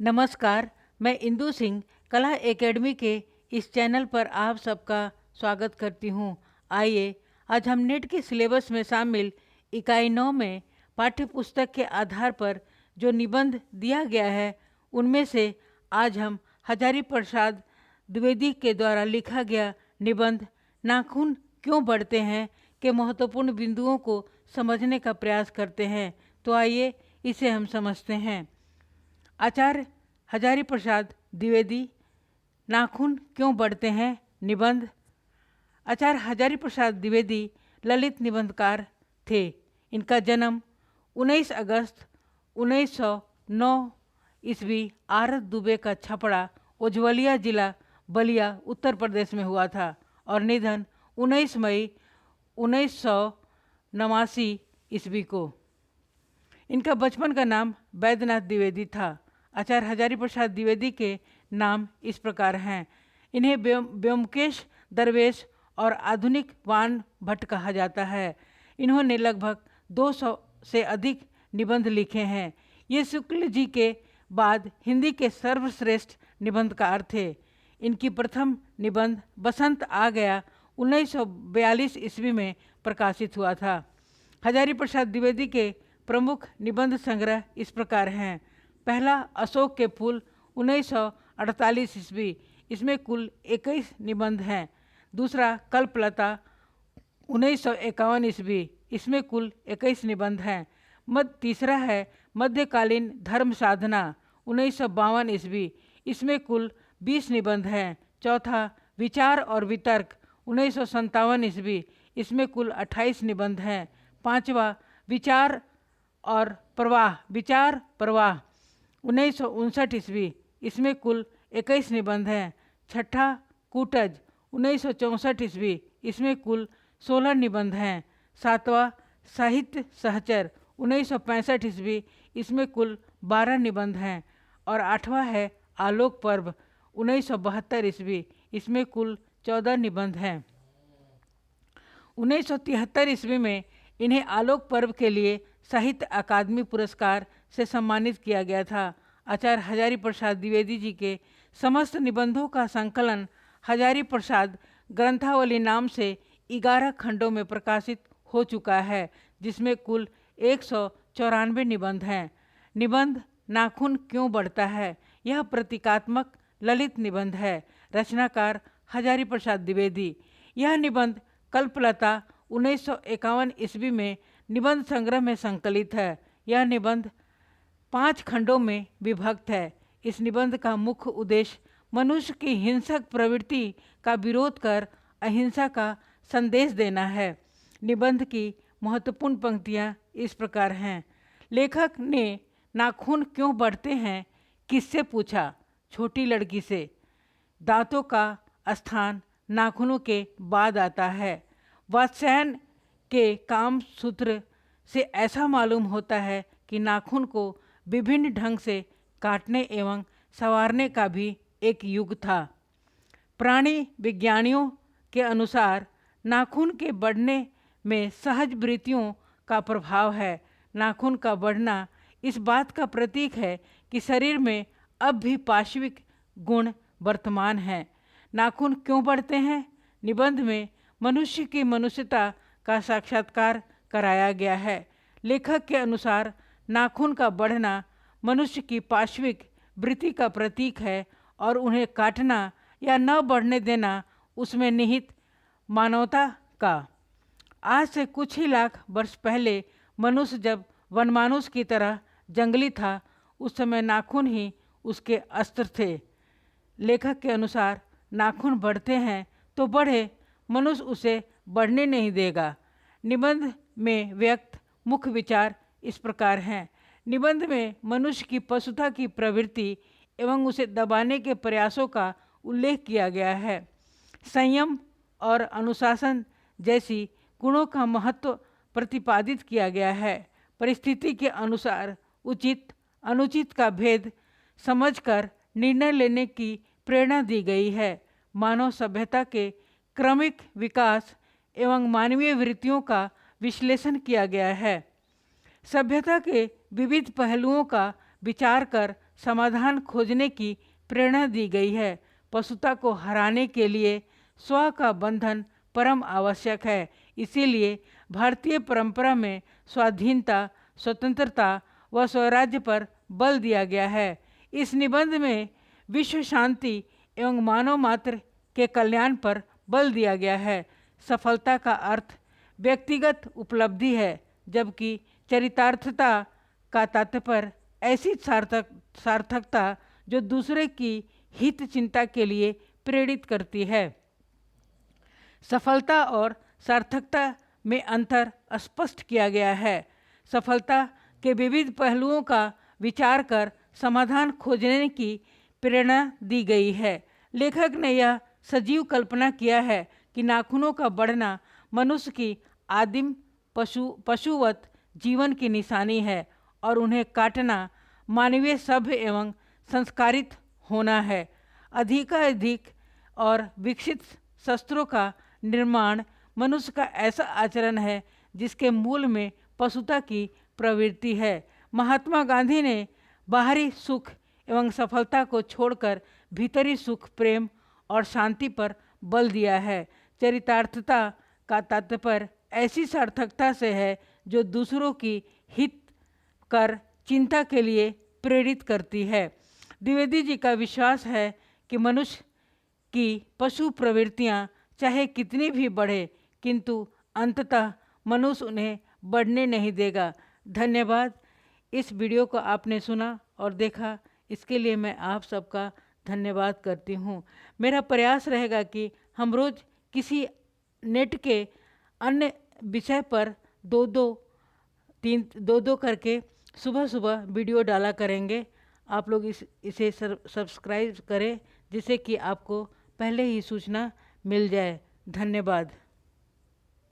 नमस्कार, मैं इंदु सिंह कला एकेडमी के इस चैनल पर आप सबका स्वागत करती हूँ। आइए आज हम नेट के सिलेबस में शामिल इकाई 9 में पाठ्य पुस्तक के आधार पर जो निबंध दिया गया है उनमें से आज हम हजारी प्रसाद द्विवेदी के द्वारा लिखा गया निबंध नाखून क्यों बढ़ते हैं के महत्वपूर्ण बिंदुओं को समझने का प्रयास करते हैं। तो आइए इसे हम समझते हैं। आचार्य हजारी प्रसाद द्विवेदी, नाखून क्यों बढ़ते हैं निबंध। आचार्य हजारी प्रसाद द्विवेदी ललित निबंधकार थे। इनका जन्म 19 अगस्त 1909 ईस्वी आरत दुबे का छपड़ा उज्ज्वलिया जिला बलिया उत्तर प्रदेश में हुआ था और निधन 19 मई 1989 ईस्वी को। इनका बचपन का नाम वैद्यनाथ द्विवेदी था। आचार्य हजारी प्रसाद द्विवेदी के नाम इस प्रकार हैं। इन्हें व्योमकेश दरवेश और आधुनिक वान भट्ट कहा जाता है। इन्होंने लगभग 200 से अधिक निबंध लिखे हैं। ये शुक्ल जी के बाद हिंदी के सर्वश्रेष्ठ निबंधकार थे। इनकी प्रथम निबंध बसंत आ गया 1942 ईस्वी में प्रकाशित हुआ था। हजारी प्रसाद द्विवेदी के प्रमुख निबंध संग्रह इस प्रकार हैं। पहला अशोक के फूल 1948 ईस्वी, इसमें कुल 21 निबंध हैं। दूसरा कल्पलता 1951 ईस्वी, इसमें कुल 21 निबंध हैं। तीसरा है मध्यकालीन धर्म साधना 1952 ईस्वी, इसमें कुल 20 निबंध हैं। चौथा विचार और वितर्क 1957 ईस्वी, इसमें कुल 28 निबंध हैं। पांचवा विचार प्रवाह 1959 ईस्वी, इसमें कुल 21 निबंध हैं। छठा कूटज 1964 ईस्वी, इसमें कुल 16 निबंध हैं। सातवां साहित्य सहचर 1965 ईस्वी, इसमें कुल 12 निबंध हैं। और आठवां है आलोक पर्व 1972 ईस्वी, इसमें कुल 14 निबंध हैं। 1973 ईस्वी में इन्हें आलोक पर्व के लिए साहित्य अकादमी पुरस्कार से सम्मानित किया गया था। आचार्य हजारी प्रसाद द्विवेदी जी के समस्त निबंधों का संकलन हजारी प्रसाद ग्रंथावली नाम से 11 खंडों में प्रकाशित हो चुका है, जिसमें कुल 194 निबंध हैं। निबंध नाखून क्यों बढ़ता है, यह प्रतीकात्मक ललित निबंध है। रचनाकार हजारी प्रसाद द्विवेदी। यह निबंध कल्पलता 1951 ईस्वी में निबंध संग्रह में संकलित है। यह निबंध 5 खंडों में विभक्त है। इस निबंध का मुख्य उद्देश्य मनुष्य की हिंसक प्रवृत्ति का विरोध कर अहिंसा का संदेश देना है। निबंध की महत्वपूर्ण पंक्तियाँ इस प्रकार हैं। लेखक ने नाखून क्यों बढ़ते हैं किससे पूछा? छोटी लड़की से। दांतों का स्थान नाखूनों के बाद आता है। वात्स्यायन के काम सूत्र से ऐसा मालूम होता है कि नाखून को विभिन्न ढंग से काटने एवं संवारने का भी एक युग था। प्राणी विज्ञानियों के अनुसार नाखून के बढ़ने में सहज वृत्तियों का प्रभाव है। नाखून का बढ़ना इस बात का प्रतीक है कि शरीर में अब भी पाशविक गुण वर्तमान हैं। नाखून क्यों बढ़ते हैं? निबंध में मनुष्य की मनुष्यता का साक्षात्कार कराया गया है। लेखक के अनुसार नाखून का बढ़ना मनुष्य की पाशविक वृत्ति का प्रतीक है और उन्हें काटना या न बढ़ने देना उसमें निहित मानवता का। आज से कुछ ही लाख वर्ष पहले मनुष्य जब वनमानुष की तरह जंगली था, उस समय नाखून ही उसके अस्त्र थे। लेखक के अनुसार नाखून बढ़ते हैं तो बढ़े, मनुष्य उसे बढ़ने नहीं देगा। निबंध में व्यक्त मुख्य विचार इस प्रकार हैं। निबंध में मनुष्य की पशुता की प्रवृत्ति एवं उसे दबाने के प्रयासों का उल्लेख किया गया है। संयम और अनुशासन जैसी गुणों का महत्व प्रतिपादित किया गया है। परिस्थिति के अनुसार उचित अनुचित का भेद समझकर निर्णय लेने की प्रेरणा दी गई है। मानव सभ्यता के क्रमिक विकास एवं मानवीय वृत्तियों का विश्लेषण किया गया है। सभ्यता के विविध पहलुओं का विचार कर समाधान खोजने की प्रेरणा दी गई है। पशुता को हराने के लिए स्व का बंधन परम आवश्यक है। इसीलिए भारतीय परंपरा में स्वाधीनता, स्वतंत्रता व स्वराज्य पर बल दिया गया है। इस निबंध में विश्व शांति एवं मानव मात्र के कल्याण पर बल दिया गया है। सफलता का अर्थ व्यक्तिगत उपलब्धि है, जबकि चरितार्थता का तात्पर्य ऐसी सार्थकता जो दूसरे की हित चिंता के लिए प्रेरित करती है। सफलता और सार्थकता में अंतर स्पष्ट किया गया है। सफलता के विविध पहलुओं का विचार कर समाधान खोजने की प्रेरणा दी गई है। लेखक ने यह सजीव कल्पना किया है कि नाखूनों का बढ़ना मनुष्य की आदिम पशुवत जीवन की निशानी है और उन्हें काटना मानवीय सभ्य एवं संस्कारित होना है। अधिकाधिक और विकसित शस्त्रों का निर्माण मनुष्य का ऐसा आचरण है जिसके मूल में पशुता की प्रवृत्ति है। महात्मा गांधी ने बाहरी सुख एवं सफलता को छोड़कर भीतरी सुख, प्रेम और शांति पर बल दिया है। चरितार्थता का तात्पर्य ऐसी सार्थकता से है जो दूसरों की हित कर चिंता के लिए प्रेरित करती है। द्विवेदी जी का विश्वास है कि मनुष्य की पशु प्रवृत्तियाँ चाहे कितनी भी बढ़े, किंतु अंततः मनुष्य उन्हें बढ़ने नहीं देगा। धन्यवाद। इस वीडियो को आपने सुना और देखा, इसके लिए मैं आप सबका धन्यवाद करती हूँ। मेरा प्रयास रहेगा कि हम रोज़ किसी नेट के अन्य विषय पर दो दो करके सुबह सुबह वीडियो डाला करेंगे। आप लोग इसे सब्सक्राइब करें, जिससे कि आपको पहले ही सूचना मिल जाए। धन्यवाद।